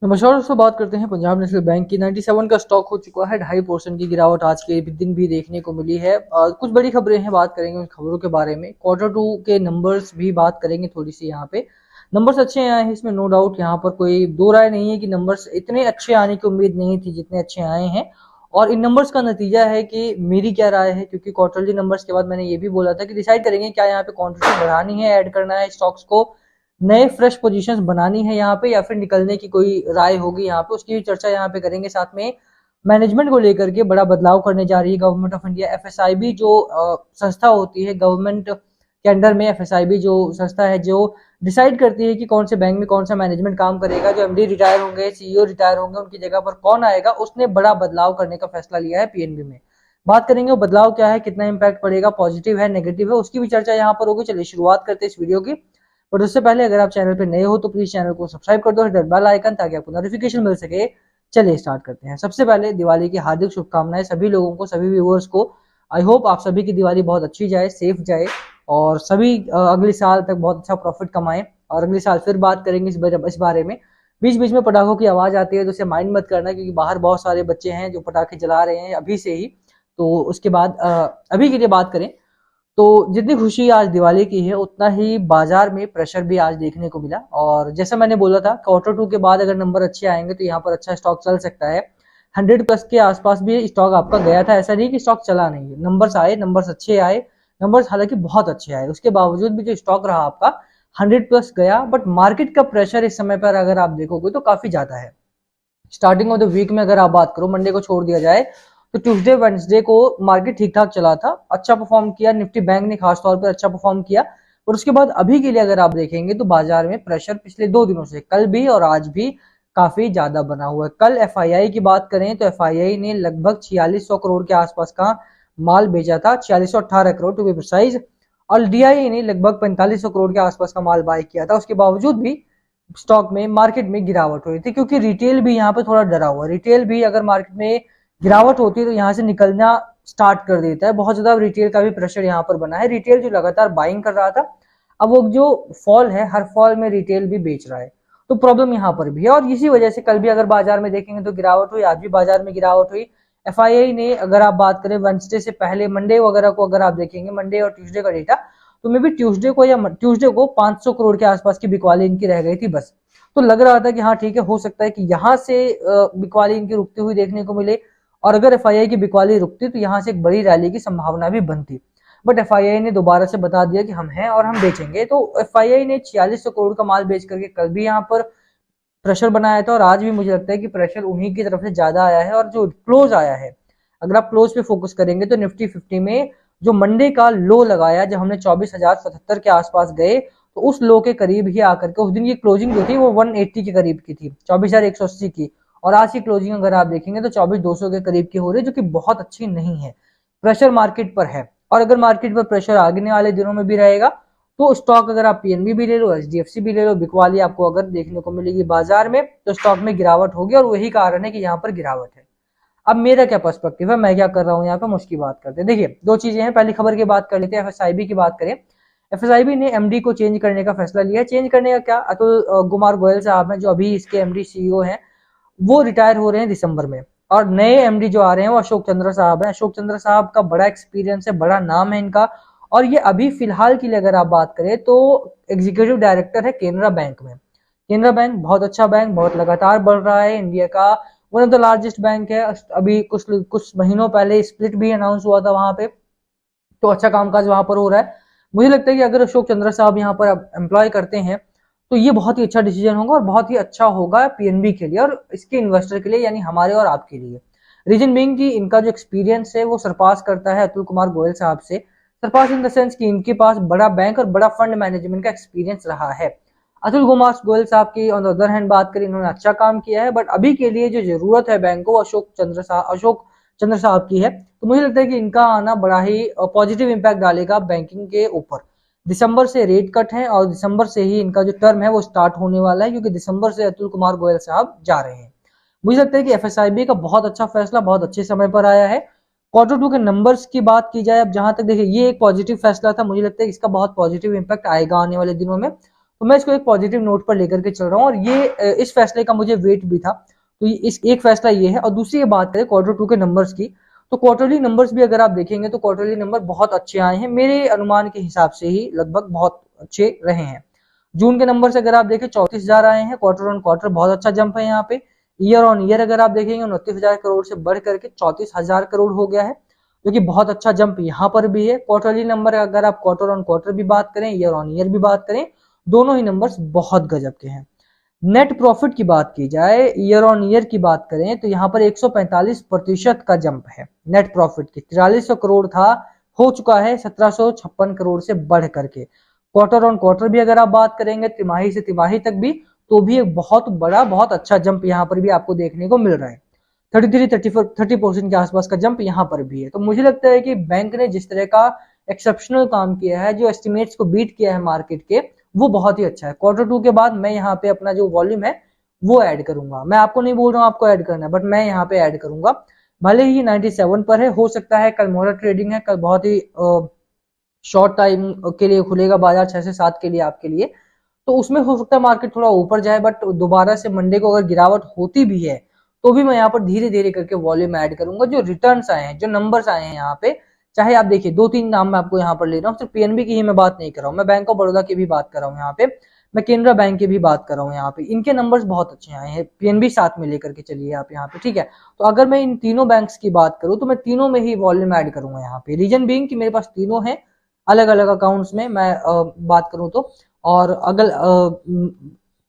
नमस्कार दोस्तों, बात करते हैं पंजाब नेशनल बैंक की। 97 का स्टॉक हो चुका है। 2.5% की गिरावट आज के दिन भी देखने को मिली है। कुछ बड़ी खबरें हैं, बात करेंगे उन खबरों के बारे में। Q2 के नंबर्स भी बात करेंगे थोड़ी सी। यहाँ पे नंबर्स अच्छे आए हैं, इसमें नो डाउट। यहाँ पर कोई दो राय नहीं है कि नंबर्स इतने अच्छे आने की उम्मीद नहीं थी जितने अच्छे आए हैं। और इन नंबर्स का नतीजा है कि मेरी क्या राय है, क्योंकि क्वार्टरली नंबर्स के बाद मैंने ये भी बोला था कि डिसाइड करेंगे क्या यहाँ पे क्वांटिटी बढ़ानी है, ऐड करना है स्टॉक्स को, नए फ्रेश पोजीशंस बनानी है यहाँ पे, या फिर निकलने की कोई राय होगी यहाँ पे, उसकी भी चर्चा यहाँ पे करेंगे। साथ में मैनेजमेंट को लेकर के बड़ा बदलाव करने जा रही है गवर्नमेंट ऑफ इंडिया। एफएसआईबी जो संस्था होती है गवर्नमेंट के अंडर में, एफएसआईबी जो संस्था है जो डिसाइड करती है कि कौन से बैंक में कौन सा मैनेजमेंट काम करेगा, जो एमडी रिटायर होंगे, सीईओ रिटायर होंगे, उनकी जगह पर कौन आएगा, उसने बड़ा बदलाव करने का फैसला लिया है पीएनबी में। बात करेंगे वो बदलाव क्या है, कितना इंपैक्ट पड़ेगा, पॉजिटिव है, नेगेटिव है, उसकी भी चर्चा यहाँ पर होगी। चलिए शुरुआत करते हैं इस वीडियो की। और उससे पहले अगर आप चैनल पे नए हो तो प्लीज चैनल को सब्सक्राइब कर दो, हिट बेल आइकन, ताकि आपको नोटिफिकेशन मिल सके। चलिए स्टार्ट करते हैं। सबसे पहले दिवाली की हार्दिक शुभकामनाएं सभी लोगों को, सभी व्यूअर्स को। आई होप आप सभी की दिवाली बहुत अच्छी जाए, सेफ जाए, और सभी अगले साल तक बहुत अच्छा प्रॉफिट कमाएं। और अगले साल फिर बात करेंगे इस बारे में। बीच बीच में पटाखों की आवाज आती है तो उसे माइंड मत करना, क्योंकि बाहर बहुत सारे बच्चे हैं जो पटाखे जला रहे हैं अभी से ही। तो उसके बाद अभी के लिए बात करें तो जितनी खुशी आज दिवाली की है, उतना ही बाजार में प्रेशर भी आज देखने को मिला। और जैसा मैंने बोला था, Q2 के बाद अगर नंबर अच्छे आएंगे तो यहाँ पर अच्छा स्टॉक चल सकता है। 100+ के आसपास भी स्टॉक आपका गया था, ऐसा नहीं कि स्टॉक चला नहीं है। नंबर्स आए, नंबर्स अच्छे आए, नंबर्स हालांकि बहुत अच्छे आए, उसके बावजूद भी जो स्टॉक रहा आपका 100+ गया। बट मार्केट का प्रेशर इस समय पर अगर आप देखोगे तो काफी ज्यादा है। स्टार्टिंग ऑफ द वीक में अगर आप बात करो, मंडे को छोड़ दिया जाए तो ट्यूसडे वेडनेसडे को मार्केट ठीक ठाक चला था, अच्छा परफॉर्म किया। निफ्टी बैंक ने खास तौर पर अच्छा परफॉर्म किया। और उसके बाद अभी के लिए अगर आप देखेंगे तो बाजार में प्रेशर पिछले 2 दिनों से, कल भी और आज भी, काफी ज्यादा बना हुआ है। कल एफआईआई की बात करें तो एफआईआई ने लगभग 4600 करोड़ के आसपास का माल बेचा था, 4618 करोड़ टू बी प्रिसाइज। और डीआई ने लगभग 4500 करोड़ के आसपास का माल बाय किया था। उसके बावजूद भी स्टॉक में, मार्केट में गिरावट हुई थी, क्योंकि रिटेल भी यहाँ पे थोड़ा डरा हुआ है। रिटेल भी अगर मार्केट में गिरावट होती है तो यहाँ से निकलना स्टार्ट कर देता है। बहुत ज्यादा रिटेल का भी प्रेशर यहाँ पर बना है। रिटेल जो लगातार बाइंग कर रहा था, अब वो जो फॉल है, हर फॉल में रिटेल भी बेच रहा है, तो प्रॉब्लम यहाँ पर भी है। और इसी वजह से कल भी अगर बाजार में देखेंगे तो गिरावट हुई, आज भी बाजार में गिरावट हुई। एफआईआई ने, अगर आप बात करें वेडनेसडे से पहले, मंडे वगैरह को अगर आप देखेंगे, मंडे और ट्यूसडे का डेटा, तो मे भी ट्यूसडे को 500 करोड़ के आसपास की बिकवाली इनकी रह गई थी बस। तो लग रहा था कि हाँ ठीक है, हो सकता है कि यहाँ से बिकवाली इनकी रुकती हुई देखने को मिले। और अगर एफआईआई की बिकवाली रुकती तो यहाँ से एक बड़ी रैली की संभावना भी बनती। बट एफआईआई ने दोबारा से बता दिया कि हम हैं और हम बेचेंगे। तो एफआईआई ने 4600 करोड़ का माल बेच करके कल भी यहाँ पर प्रेशर बनाया था, और आज भी मुझे लगता है कि प्रेशर उन्हीं की तरफ से ज्यादा आया है। और जो क्लोज आया है, अगर आप क्लोज पे फोकस करेंगे तो निफ्टी 50 में जो मंडे का लो लगाया, जब हमने 24,077 के आसपास गए, तो उस लो के करीब ही आकर के उस दिन की क्लोजिंग जो थी वो 180 के करीब की थी, 24,180 की। और आज की क्लोजिंग अगर आप देखेंगे तो 24,200 के करीब की हो रही है, जो कि बहुत अच्छी नहीं है। प्रेशर मार्केट पर है, और अगर मार्केट पर प्रेशर आने वाले दिनों में भी रहेगा तो स्टॉक, अगर आप पीएनबी भी ले लो, एचडीएफसी भी ले लो, बिकवाली आपको अगर देखने को मिलेगी बाजार में, तो स्टॉक में गिरावट होगी। और वही कारण है कि यहाँ पर गिरावट है। अब मेरा क्या पर्सपेक्टिव है, मैं क्या कर रहा हूँ यहाँ पे, मुझकी बात करते हैं। देखिए, दो चीजें हैं। पहली खबर की बात कर लेते हैं, एफएसआईबी की बात करें। एफएसआईबी ने एमडी को चेंज करने का फैसला लिया है। चेंज करने का क्या, अतुल कुमार गोयल साहब हैं जो अभी इसके एमडी सीईओ हैं, वो रिटायर हो रहे हैं दिसंबर में। और नए एमडी जो आ रहे हैं वो अशोक चंद्र साहब हैं। अशोक चंद्र साहब का बड़ा एक्सपीरियंस है, बड़ा नाम है इनका। और ये अभी फिलहाल के लिए अगर आप बात करें तो एग्जीक्यूटिव डायरेक्टर है केनरा बैंक में। केनरा बैंक बहुत अच्छा बैंक, बहुत लगातार बढ़ रहा है, इंडिया का one of the largest bank है। अभी कुछ महीनों पहले स्प्लिट भी अनाउंस हुआ था वहां पे, तो अच्छा कामकाज वहां पर हो रहा है। मुझे लगता है कि अगर अशोक चंद्र साहब यहाँ पर एम्प्लॉय करते हैं तो ये बहुत ही अच्छा डिसीजन होगा, और बहुत ही अच्छा होगा पीएनबी के लिए और इसके इन्वेस्टर के लिए, यानी हमारे और आपके लिए। रीजन बीइंग कि इनका जो एक्सपीरियंस है वो सरपास करता है अतुल कुमार गोयल साहब से। सरपास इन द सेंस कि इनके पास बड़ा बैंक और बड़ा फंड मैनेजमेंट का एक्सपीरियंस रहा है। अतुल कुमार गोयल साहब की ऑन द अदर हैंड बात करें, इन्होंने अच्छा काम किया है, बट अभी के लिए जो जरूरत है बैंक को, अशोक चंद्र साहब की है। तो मुझे लगता है कि इनका आना बड़ा ही पॉजिटिव इंपैक्ट डालेगा बैंकिंग के ऊपर। दिसंबर से रेट कट है, और दिसंबर से ही इनका जो टर्म है वो स्टार्ट होने वाला है, क्योंकि दिसंबर से अतुल कुमार गोयल साहब जा रहे हैं। मुझे लगता है कि एफएसआईबी का बहुत अच्छा फैसला बहुत अच्छे समय पर आया है। Q2 के नंबर्स की बात की जाए, अब जहां तक देखिए, ये एक पॉजिटिव फैसला था। मुझे लगता है कि इसका बहुत पॉजिटिव इंपैक्ट आएगा आने वाले दिनों में। तो मैं इसको एक पॉजिटिव नोट पर लेकर के चल रहा हूँ, और ये इस फैसले का मुझे वेट भी था। तो इस एक फैसला ये है। और दूसरी बात करें Q2 के नंबर्स की, तो क्वार्टरली नंबर्स भी अगर आप देखेंगे तो क्वार्टरली नंबर बहुत अच्छे आए हैं, मेरे अनुमान के हिसाब से ही लगभग बहुत अच्छे रहे हैं। जून के नंबर से अगर आप देखें 34,000 आए हैं, क्वार्टर ऑन क्वार्टर बहुत अच्छा जंप है यहाँ पे। ईयर ऑन ईयर अगर आप देखेंगे 29,000 करोड़ से बढ़ करके 34,000 करोड़ हो गया है, जो कि बहुत अच्छा जंप यहाँ पर भी है। क्वार्टरली नंबर अगर आप क्वार्टर ऑन क्वार्टर भी बात करें, ईयर ऑन ईयर भी बात करें, दोनों ही नंबर्स बहुत गजब के हैं। नेट प्रॉफिट की बात की जाए, ईयर ऑन ईयर की बात करें, तो यहाँ पर 145% का जंप है नेट प्रॉफिट की। 4300 करोड़ था, हो चुका है 1756 करोड़ से बढ़ करके। क्वार्टर ऑन क्वार्टर भी अगर आप बात करेंगे, तिमाही से तिमाही तक भी, तो भी एक बहुत बड़ा बहुत अच्छा जंप यहाँ पर भी आपको देखने को मिल रहा है। 30% के आसपास का जंप यहाँ पर भी है। तो मुझे लगता है कि बैंक ने जिस तरह का एक्सेप्शनल काम किया है, जो एस्टिमेट्स को बीट किया है मार्केट के, वो बहुत ही अच्छा है। Q2 के बाद मैं यहाँ पे अपना जो वॉल्यूम है वो ऐड करूंगा। मैं आपको नहीं बोल रहा हूँ आपको ऐड करना है, बट मैं यहाँ पे ऐड करूंगा। भले ही 97 पर है, हो सकता है कल मोहरा ट्रेडिंग है, कल बहुत ही शॉर्ट टाइम के लिए खुलेगा बाजार 6 से 7 के लिए आपके लिए, तो उसमें हो सकता है मार्केट थोड़ा ऊपर जाए, बट दोबारा से मंडे को अगर गिरावट होती भी है तो भी मैं यहाँ पर धीरे धीरे करके वॉल्यूम ऐड करूंगा। जो रिटर्न्स आए हैं, जो नंबर्स आए हैं यहाँ पे, चाहे आप देखिए 2-3 नाम मैं आपको यहाँ पर ले रहा हूँ, सिर्फ पीएनबी की ही मैं बात नहीं कर रहा हूँ, मैं बैंक ऑफ बड़ौदा की भी बात कर रहा हूँ यहाँ पे, मैं केनरा बैंक की भी बात कर रहा हूँ यहाँ पे। इनके नंबर्स बहुत अच्छे आए हैं, पीएनबी साथ में लेकर के चलिए आप यहाँ पे, ठीक है। तो अगर मैं इन तीनों बैंक्स की बात करूँ तो मैं तीनों में ही वॉल्यूम ऐड करूंगा यहाँ पे। रीजन बीइंग कि मेरे पास तीनों है अलग अलग अकाउंट्स में, मैं बात करूं तो, और अगर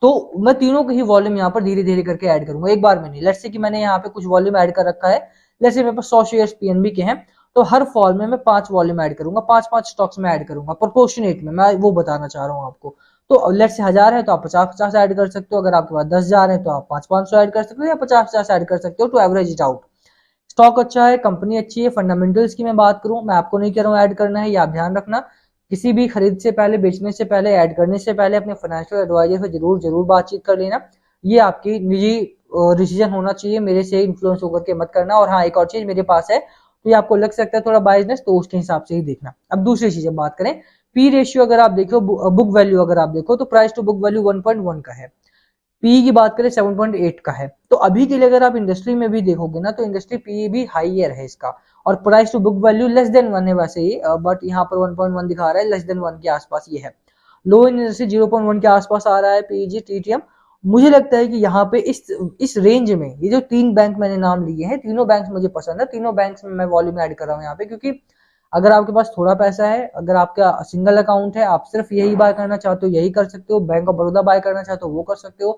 तो मैं तीनों की ही वॉल्यूम यहाँ पर धीरे धीरे करके ऐड करूंगा, एक बार में नहीं। लेट्स से कि मैंने यहाँ पे कुछ वॉल्यूम ऐड कर रखा है, लेट्स से मेरे पास 100 शेयर्स पीएनबी के हैं, तो हर फॉल में मैं 5 वॉल्यूम ऐड करूंगा, 5-5 स्टॉक्स में ऐड करूंगा प्रोपोर्शनेट में, मैं वो बताना चाह रहा हूँ आपको। तो लेट्स से 1000 है तो आप 50-50 ऐड कर सकते हो, अगर आपके पास 10,000 है तो आप 500-500 ऐड कर सकते हो, या 50-50 ऐड कर सकते हो to average it out. Stock अच्छा है, कंपनी अच्छी है, फंडामेंटल्स की मैं बात करूं, मैं आपको नहीं कह रहा हूं ऐड करना है, ये आप ध्यान रखना। किसी भी खरीद से पहले, बेचने से पहले, ऐड करने से पहले अपने फाइनेंशियल एडवाइजर से जरूर जरूर बातचीत कर लेना। ये आपकी निजी डिसीजन होना चाहिए, मेरे से इन्फ्लुएंस होकर के मत करना। और हाँ, एक और चीज मेरे पास है, तो ये आपको लग सकता है थोड़ा बायसनेस, तो उसके हिसाब से ही देखना। अब दूसरी चीज बात करें, पी रेशियो अगर आप देखो, बुक वैल्यू अगर आप देखो, तो प्राइस टू बुक वैल्यू 1.1 का है। पी की बात करें 7.8 का है। तो अभी के लिए अगर आप इंडस्ट्री में भी देखोगे ना, तो इंडस्ट्री पी भी हाईयर है इसका, और price to book value less than 1 है वैसे ही, बट यहाँ पर 1.1 दिखा रहा है, लेस देन 1 के आसपास ये है। लो इन इंडस्ट्री 0.1 के आसपास आ रहा है पीजी टीटीएम। मुझे लगता है कि यहाँ पे इस रेंज में ये जो 3 बैंक मैंने नाम लिए हैं, तीनों बैंक मुझे पसंद है, तीनों बैंक में मैं वॉल्यूम ऐड कर रहा हूँ यहाँ पे। क्योंकि अगर आपके पास थोड़ा पैसा है, अगर आपका सिंगल अकाउंट है, आप सिर्फ यही बाय करना चाहते हो यही कर सकते हो, बैंक ऑफ बड़ौदा बाय करना चाहते हो वो कर सकते हो,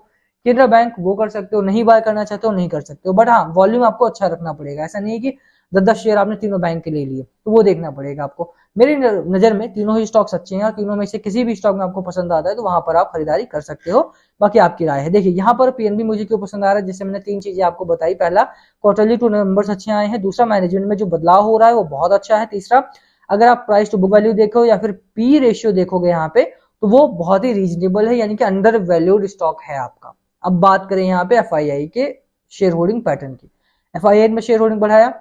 केनरा बैंक वो कर सकते हो, नहीं बाय करना चाहते हो नहीं कर सकते हो। बट हाँ, वॉल्यूम आपको अच्छा रखना पड़ेगा, ऐसा नहीं है कि 10-10 शेयर आपने तीनों बैंक के ले लिए, तो वो देखना पड़ेगा आपको। मेरी नजर में तीनों ही स्टॉक्स अच्छे हैं, और तीनों में से किसी भी स्टॉक में आपको पसंद आता है तो वहां पर आप खरीदारी कर सकते हो, बाकी आपकी राय है। देखिए यहाँ पर पीएनबी मुझे क्यों पसंद आ रहा है, जिससे मैंने 3 चीजें आपको बताई। पहला, क्वार्टरली टू नंबर्स अच्छे आए हैं। दूसरा, मैनेजमेंट में जो बदलाव हो रहा है वो बहुत अच्छा है। तीसरा, अगर आप प्राइस टू बुक वैल्यू देखो या फिर पी रेशियो देखोगे यहाँ पे, तो वो बहुत ही रीजनेबल है, यानी कि अंडर वैल्यूड स्टॉक है आपका। अब बात करें यहाँ पे एफआईआई के शेयर होल्डिंग पैटर्न की। एफआईआई में शेयर होल्डिंग बढ़ाया,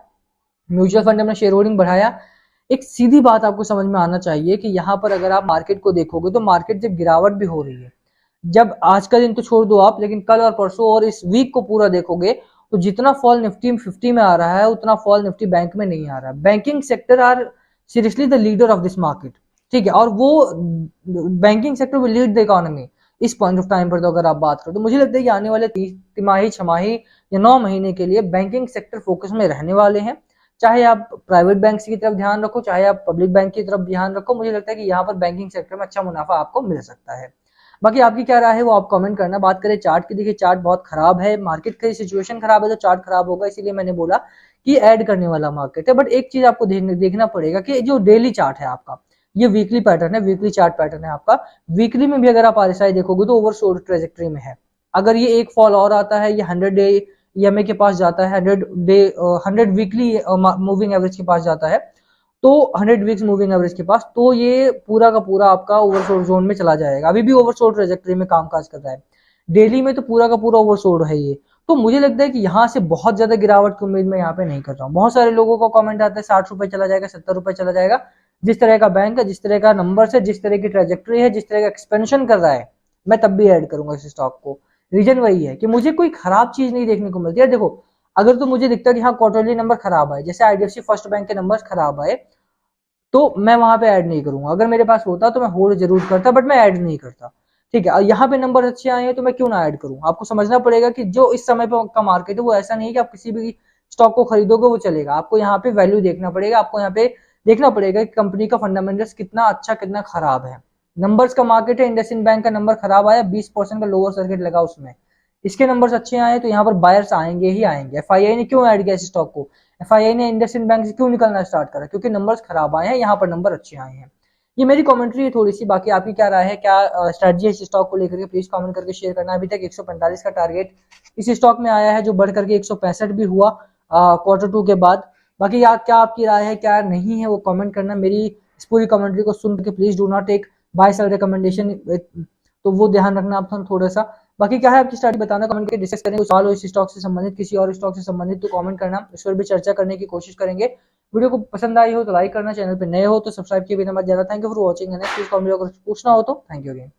म्यूचुअल फंड में शेयर होल्डिंग बढ़ाया। एक सीधी बात आपको समझ में आना चाहिए कि यहाँ पर अगर आप मार्केट को देखोगे, तो मार्केट जब गिरावट भी हो रही है, जब आज का दिन तो छोड़ दो आप, लेकिन कल और परसों और इस वीक को पूरा देखोगे, तो जितना फॉल निफ्टी 50 में आ रहा है, उतना फॉल निफ्टी बैंक में नहीं आ रहा है। Banking sector are seriously the leader of this market, ठीक है, और वो banking sector will lead the economy इस पॉइंट ऑफ टाइम पर। तो अगर आप बात करो, तो मुझे लगता है कि आने वाले तिमाही, छमाही या 9 महीने के लिए बैंकिंग सेक्टर फोकस में रहने वाले हैं। चाहे आप प्राइवेट बैंक की तरफ ध्यान रखो, चाहे आप पब्लिक बैंक की तरफ ध्यान रखो, मुझे लगता है कि यहाँ पर बैंकिंग सेक्टर में अच्छा मुनाफा आपको मिल सकता है। बाकी आपकी क्या राय है वो आप कमेंट करना। बात करें चार्ट की, देखिए चार्ट बहुत खराब है, मार्केट की सिचुएशन खराब है तो चार्ट खराब होगा, इसीलिए मैंने बोला कि ऐड करने वाला मार्केट है। बट एक चीज आपको देखना पड़ेगा कि जो डेली चार्ट है आपका, ये वीकली पैटर्न है, वीकली चार्ट पैटर्न है आपका। वीकली में भी अगर आप आरएसआई देखोगे तो ओवरसोल्ड ट्रेजेक्टरी में है। अगर ये एक फॉल और आता है, ये 100 डे ईएमए के पास जाता है, 100 वीकली मूविंग एवरेज के पास जाता है, तो 100 वीक्स मूविंग एवरेज के पास, तो ये पूरा का पूरा आपका ओवरसोल्ड जोन में चला जाएगा। अभी भी ओवरसोल्ड ट्रेजेक्टरी में कामकाज कर रहा है, डेली में तो पूरा का पूरा ओवरसोल्ड है ये। तो मुझे लगता है कि यहाँ से बहुत ज्यादा गिरावट की उम्मीद मैं यहाँ पे नहीं कर रहा हूँ। बहुत सारे लोगों का कमेंट आता है 60 रुपए चला जाएगा, 70 रुपए चला जाएगा। जिस तरह का बैंक है, जिस तरह का नंबर है, जिस तरह की ट्रेजेक्टरी है, जिस तरह का एक्सपेंशन कर रहा है, मैं तब भी ऐड करूंगा इस स्टॉक को। रीजन वही है कि मुझे कोई खराब चीज नहीं देखने को मिलती है। देखो, अगर तो मुझे दिखता है कि हाँ क्वार्टरली नंबर खराब आए, जैसे आईडीएफसी फर्स्ट बैंक के नंबर खराब आए, तो मैं वहां पे ऐड नहीं करूंगा। अगर मेरे पास होता तो मैं होल्ड जरूर करता, बट मैं ऐड नहीं करता। ठीक है, यहाँ पे नंबर अच्छे आए हैं तो मैं क्यों ना ऐड करूं। आपको समझना पड़ेगा कि जो इस समय पे का मार्केट है वो ऐसा नहीं है कि आप किसी भी स्टॉक को खरीदोगे वो चलेगा। आपको यहाँ पे वैल्यू देखना पड़ेगा, आपको यहाँ पे देखना पड़ेगा कि कंपनी का फंडामेंटल्स कितना अच्छा कितना खराब है। नंबर्स का मार्केट है, इंडसइंड बैंक का नंबर खराब आया, 20% का लोअर सर्किट लगा उसमें, इसके नंबर्स अच्छे आए तो यहाँ पर बायर्स आएंगे ही आएंगे। एफआईआई ने क्यों ऐड किया इस स्टॉक को, एफआईआई ने इंडसइंड बैंक से क्यों निकलना स्टार्ट करा, क्योंकि नंबर्स खराब आए हैं, यहाँ पर नंबर अच्छे आए हैं। ये मेरी कमेंट्री है थोड़ी सी, बाकी आपकी क्या राय है, क्या स्ट्रेटजी है इस स्टॉक को लेकर के, प्लीज कमेंट करके शेयर करना। अभी तक 145 का टारगेट इस स्टॉक में आया है, जो बढ़ करके 165 भी हुआ Q2 के बाद। बाकी क्या आपकी राय है, क्या नहीं है, वो कमेंट करना। मेरी इस पूरी कमेंट्री को सुन के please do not take buy sell recommendation, तो वो ध्यान रखना आप थोड़ा सा। बाकी क्या है आपकी स्ट्रैटेजी बताना, कमेंट करके डिस्कस करेंगे। सवाल हो इस स्टॉक से संबंधित, किसी और स्टॉक से संबंधित, तो कमेंट करना, इस पर भी चर्चा करने की कोशिश करेंगे। वीडियो को पसंद आई हो तो लाइक करना, चैनल पे नए हो तो सब्सक्राइब किए बिना मत जाना। Thank you for watching, next please comment अगर पूछना हो तो। Thank you again.